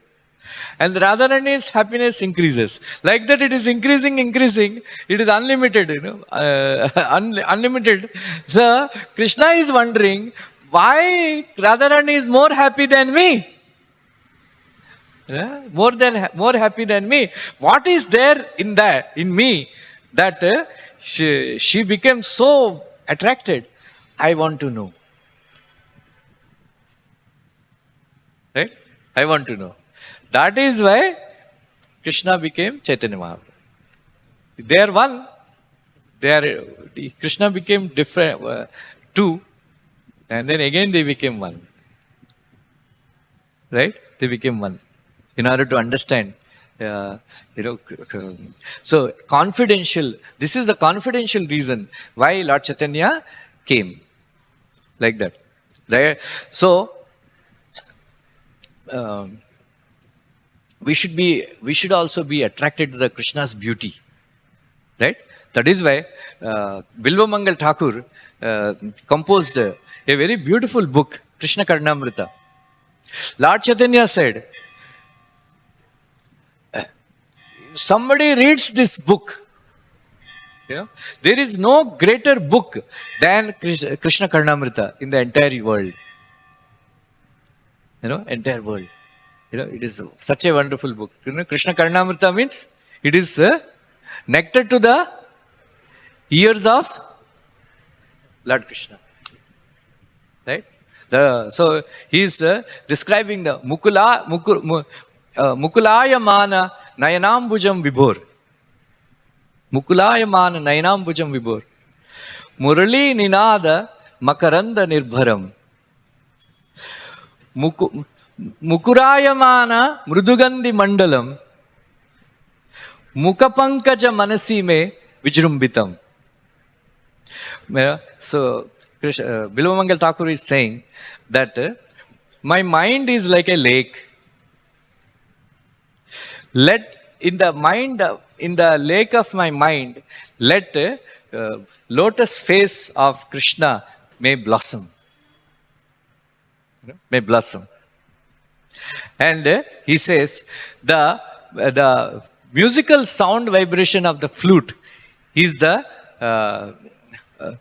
And Radharani's happiness increases. Like that, it is increasing. It is unlimited, unlimited. So Krishna is wondering, why Radharani is more happy than me? More happy than me. What is there in me that she became so attracted? I want to know. Right? I want to know. That is why Krishna became Chaitanya Mahaprabhu. They are one. Krishna became different, two, and then again they became one. Right? They became one. In order to understand, so confidential. This is the confidential reason why Lord Chaitanya came, like that. Right? So we should also be attracted to the Krishna's beauty, right? That is why Bilva Mangal Thakur composed a very beautiful book, Krishna Karnamrita. Lord Chaitanya said, somebody reads this book, there is no greater book than Krishna Karnamrita in the entire world. Entire world. It is such a wonderful book. Krishna Karnamrita means it is nectar to the ears of Lord Krishna. Right? So he is describing the Mukulayamana Nayanambujam Vibhor. Mukulayamana Nayanambujam Vibhor. Murali Ninada Makaranda Nirbharam. Mukurayamana Mrudugandhi Mandalam Mukapankaja Manasi me Vijrumbitam. So, Bilva Mangal Thakur is saying that my mind is like a lake. Let in the lake of my mind, let lotus face of Krishna may blossom. May blossom. And he says the musical sound vibration of the flute is the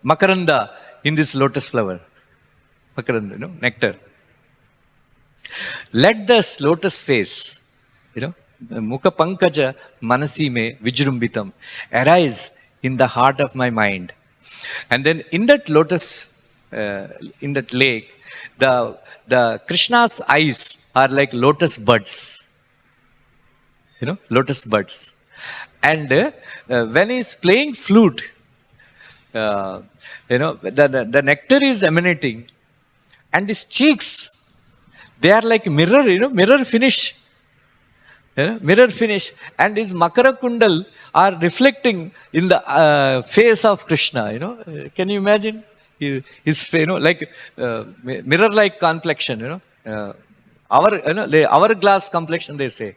makaranda in this lotus flower. Makaranda, nectar. Let this lotus face, Mukha Pankaja Manasi me Vijrumbitam, arise in the heart of my mind. And then in that lotus, in that lake, the Krishna's eyes are like lotus buds. Lotus buds. And when he's playing flute, the nectar is emanating, and his cheeks, they are like mirror, mirror finish. Mirror finish, and his Makara Kundal are reflecting in the face of Krishna. Can you imagine? His like mirror-like complexion. Hourglass complexion, they say.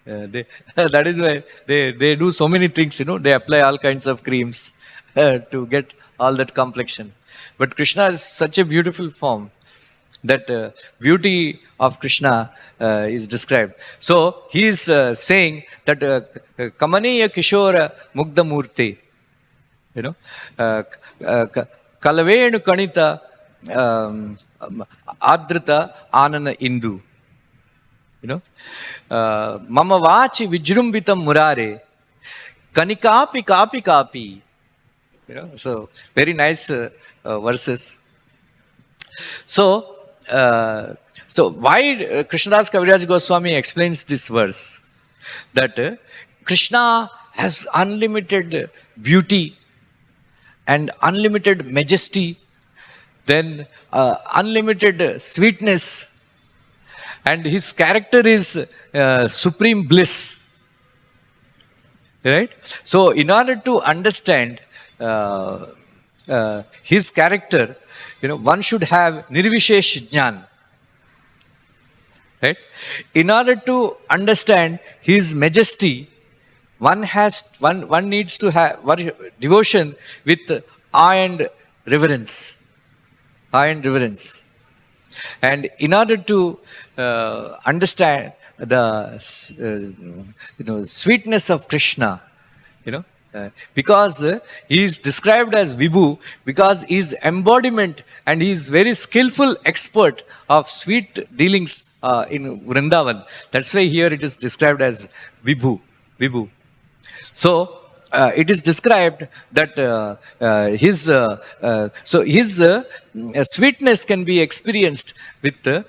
That is why they do so many things. They apply all kinds of creams to get all that complexion. But Krishna is such a beautiful form. that beauty of Krishna is described. So he is saying that Kamaniya Kishora Mugdha Murti, Kalavenu Kanita Adrita Anana Indu. Mama Vachi Vijrumbitam Murare Kanikapi Kapi Kapi. So very nice verses. So why Krishnadas Kaviraj Goswami explains this verse, that Krishna has unlimited beauty and unlimited majesty, then unlimited sweetness, and his character is supreme bliss. Right? So in order to understand his character, one should have Nirvishesh Jnana. Right? In order to understand his majesty, one needs to have devotion with awe and reverence. Awe and reverence. And in order to understand the sweetness of Krishna, because he is described as Vibhu, because he is embodiment and he is very skillful expert of sweet dealings in Vrindavan. That's why here it is described as Vibhu. So it is described that his sweetness can be experienced with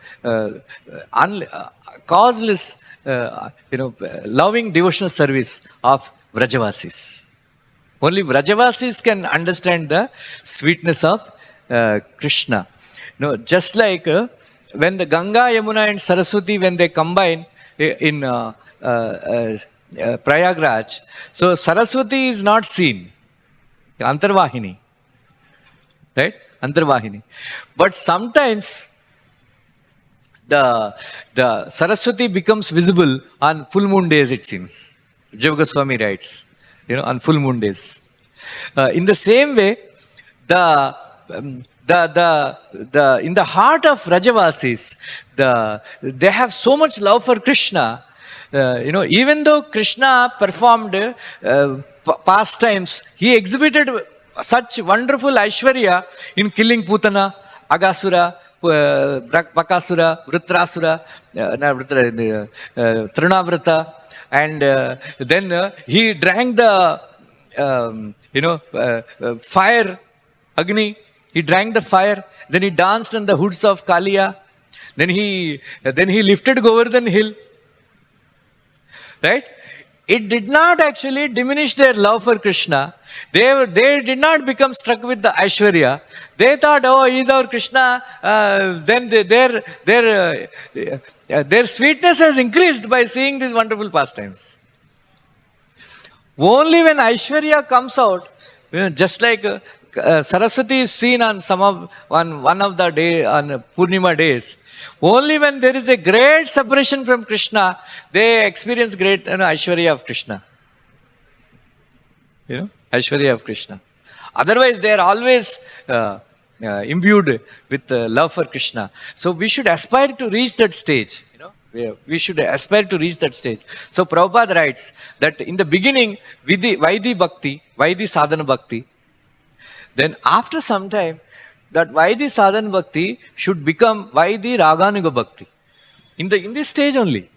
causeless, loving devotional service of Vrajavasis. Only Vrajavasis can understand the sweetness of Krishna. Just like when the Ganga, Yamuna and Saraswati, when they combine in Prayagraj, so Saraswati is not seen, Antarvahini, right? Antarvahini. But sometimes the Saraswati becomes visible on full moon days, it seems. Jiva Goswami writes, on full moon days. In the same way, in the heart of Rajavasis, they have so much love for Krishna. Even though Krishna performed pastimes, he exhibited such wonderful Aishwarya in killing Putana, Agasura, Bakasura, Vritrasura, Trinavrata, and then he drank the fire, Agni. He drank the fire. Then he danced on the hoods of Kaliya. Then he lifted Govardhan hill. Right? It did not actually diminish their love for Krishna. They did not become struck with the Aishwarya. They thought, oh, he is our Krishna. Then their sweetness has increased by seeing these wonderful pastimes. Only when Aishwarya comes out, just like Saraswati is seen on one of the day on Purnima days. Only when there is a great separation from Krishna, they experience great Aishwarya of Krishna. Aishwarya of Krishna. Otherwise, they are always imbued with love for Krishna. So we should aspire to reach that stage. We should aspire to reach that stage. So Prabhupada writes that in the beginning, Vaidhi Bhakti, Vaidhi Sadhana Bhakti, then after some time, that Vaidhi Sadhana Bhakti should become Vaidhi Raganuga Bhakti. In this stage only.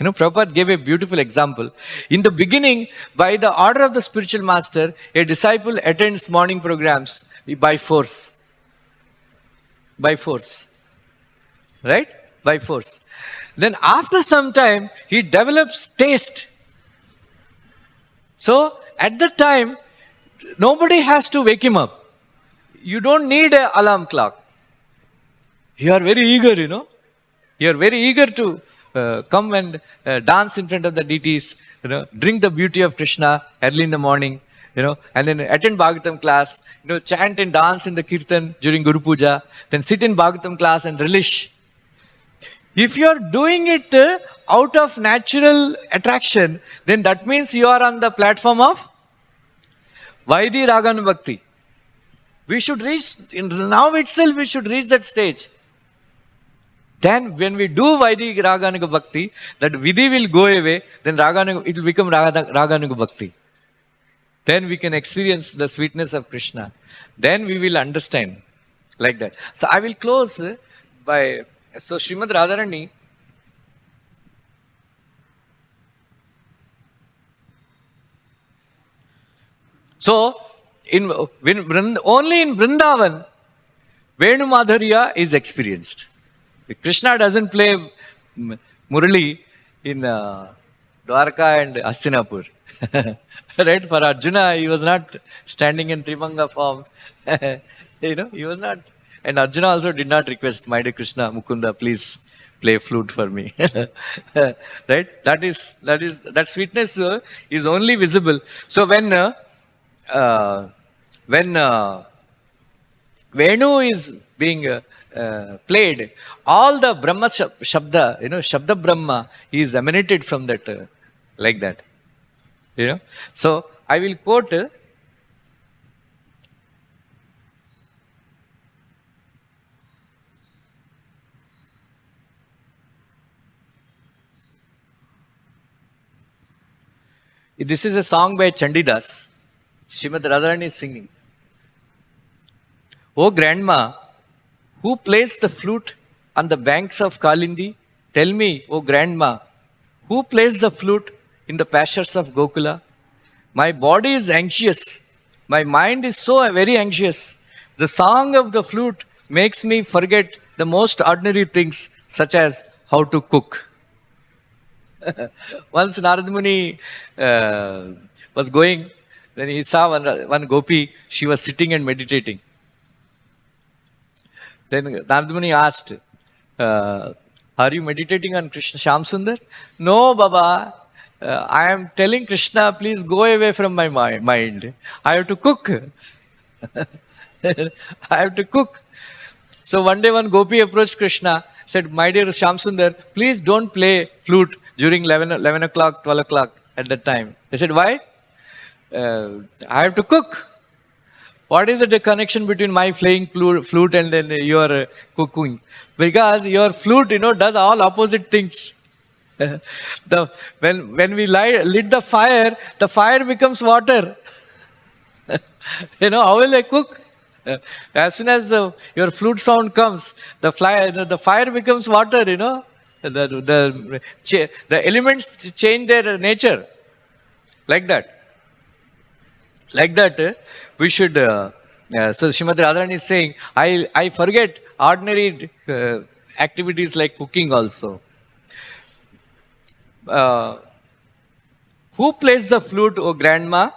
Prabhupada gave a beautiful example. In the beginning, by the order of the spiritual master, a disciple attends morning programs by force. By force. Right? By force. Then after some time, he develops taste. So, at that time, nobody has to wake him up. You don't need an alarm clock. You are very eager, You are very eager to come and dance in front of the deities, drink the beauty of Krishna early in the morning, and then attend Bhagavatam class, chant and dance in the kirtan during Guru Puja, then sit in Bhagavatam class and relish. If you are doing it out of natural attraction, then that means you are on the platform of Vaidhi Raganu Bhakti. We should reach, now itself we should reach that stage. Then when we do Vaidik Raganuga Bhakti, that Vidhi will go away, then it will become Raganuga Bhakti. Then we can experience the sweetness of Krishna. Then we will understand like that. So I will close by, so Srimad Radharani, so only in Vrindavan, Venu Madhurya is experienced. Krishna doesn't play Murali in Dwarka and Hastinapur. Right? For Arjuna, he was not standing in Trimanga form. He was not. And Arjuna also did not request, my dear Krishna, Mukunda, please play flute for me. Right? That sweetness is only visible. So when Venu is being played, all the Brahma Shabda, Shabda Brahma is emanated from that, like that. So I will quote this is a song by Chandidas. Srimad Radharani is singing. Oh grandma, who plays the flute on the banks of Kalindi? Tell me, oh grandma, who plays the flute in the pastures of Gokula? My body is anxious. My mind is so very anxious. The song of the flute makes me forget the most ordinary things, such as how to cook. Once Narad Muni was going, then he saw one gopi, she was sitting and meditating. Then Narad Muni asked, are you meditating on Krishna Shyam Sundar? No, Baba. I am telling Krishna, please go away from my mind. I have to cook. I have to cook. So one day one gopi approached Krishna, said, my dear Shyam Sundar, please don't play flute during 11 o'clock, 12 o'clock at that time. They said, why? I have to cook. What is the connection between my playing flute and then your cooking? Because your flute, does all opposite things. When we lit the fire becomes water. How will I cook? As soon as your flute sound comes, the fire becomes water, The elements change their nature. Like that. We should, so Srimad Radharani is saying, I forget ordinary activities like cooking also. Who plays the flute, O grandma?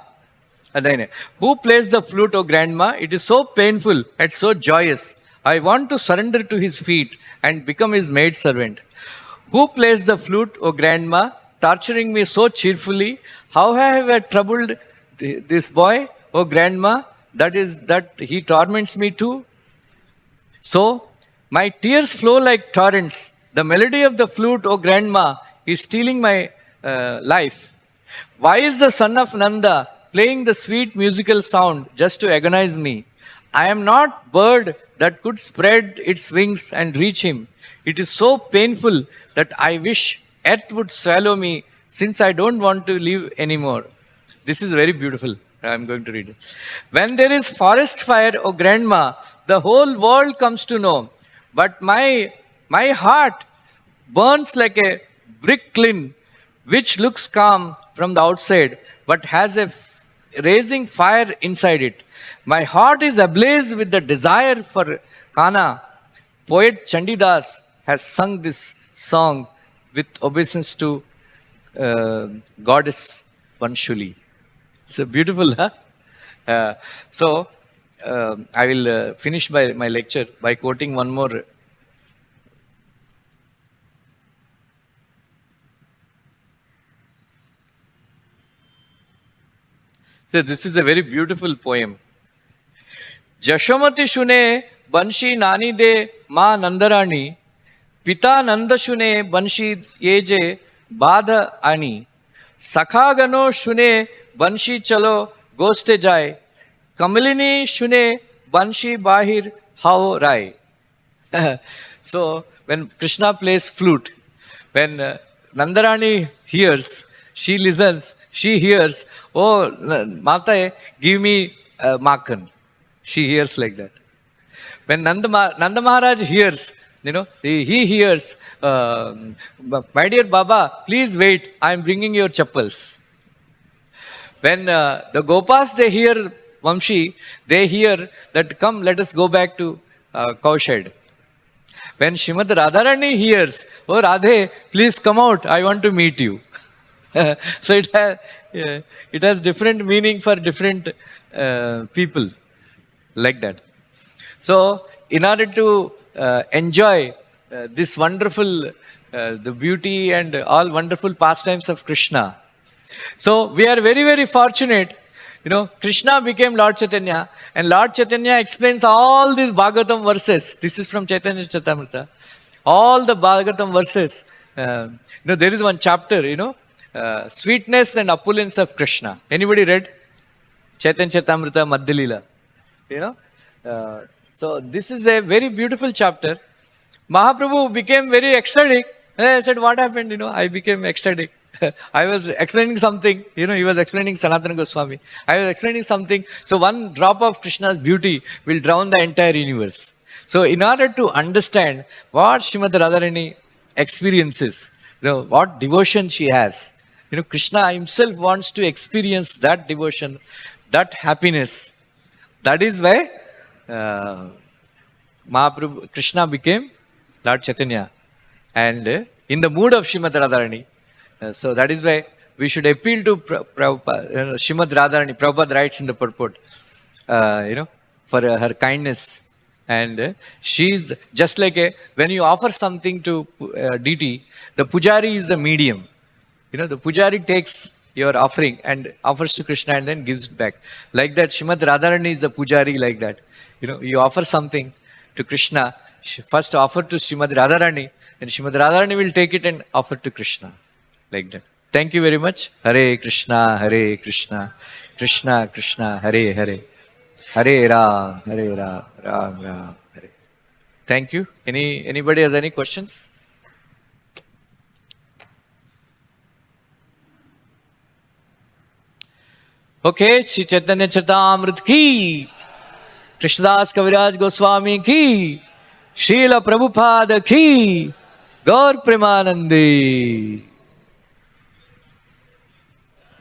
Who plays the flute, O grandma? It is so painful and so joyous. I want to surrender to his feet and become his maid servant. Who plays the flute, O grandma, torturing me so cheerfully? How have I troubled this boy, O grandma, that he torments me too? So, my tears flow like torrents. The melody of the flute, O grandma, is stealing my life. Why is the son of Nanda playing the sweet musical sound just to agonize me? I am not bird that could spread its wings and reach him. It is so painful that I wish earth would swallow me, since I don't want to live anymore. This is very beautiful. I am going to read it. When there is forest fire, O grandma, the whole world comes to know. But my heart burns like a brick kiln, which looks calm from the outside, but has a raising fire inside it. My heart is ablaze with the desire for Kana. Poet Chandidas has sung this song with obeisance to goddess Vanshuli. It's a beautiful, huh? So, I will finish my lecture by quoting one more. So, this is a very beautiful poem. Jashamati shune banshi nani de ma nandarani, pita nanda shune banshi yeje badha ani, sakhagano shune banshi chalo goste jai, kamalini shune banshi bahir how rai. So when Krishna plays flute, when Nandarani hears, she listens, she hears, oh, Mata, give me Makan. She hears like that. When Nanda Maharaj hears, he hears, my dear Baba, please wait, I am bringing your chappals. When the Gopas, they hear Vamshi, they hear that, come, let us go back to cowshed. When Srimad Radharani hears, oh Radhe, please come out, I want to meet you. So it has different meaning for different people, like that. So in order to enjoy this wonderful, the beauty and all wonderful pastimes of Krishna, so we are very, very fortunate. Krishna became Lord Chaitanya, and Lord Chaitanya explains all these Bhagavatam verses. This is from Chaitanya Charitamrita. All the Bhagavatam verses. There is one chapter, sweetness and opulence of Krishna. Anybody read Chaitanya Charitamrita, Adi-Lila? So this is a very beautiful chapter. Mahaprabhu became very ecstatic. I said, what happened? I became ecstatic. I was explaining something, he was explaining Sanatana Goswami. I was explaining something. So one drop of Krishna's beauty will drown the entire universe. So in order to understand what Srimad Radharani experiences, what devotion she has, Krishna himself wants to experience that devotion, that happiness. That is why Mahaprabhu, Krishna became Lord Chaitanya. And in the mood of Srimad Radharani, so that is why we should appeal to Prabhupada, Srimad Radharani. Prabhupada writes in the purport, for her kindness. And she is just like when you offer something to deity, the pujari is the medium. The pujari takes your offering and offers to Krishna and then gives it back. Like that, Srimad Radharani is the pujari like that. You offer something to Krishna, first offer to Srimad Radharani, then Srimad Radharani will take it and offer to Krishna. Like that. Thank you very much. Hare Krishna, Krishna Krishna, Hare Hare. Hare Ram, Ram Ram, Hare. Thank you. Anybody has any questions? Okay, Shri Chaitanya Charitamrita ki, Krishnadas Kaviraj Goswami ki, Srila Prabhupada ki, Gaur Premanandi.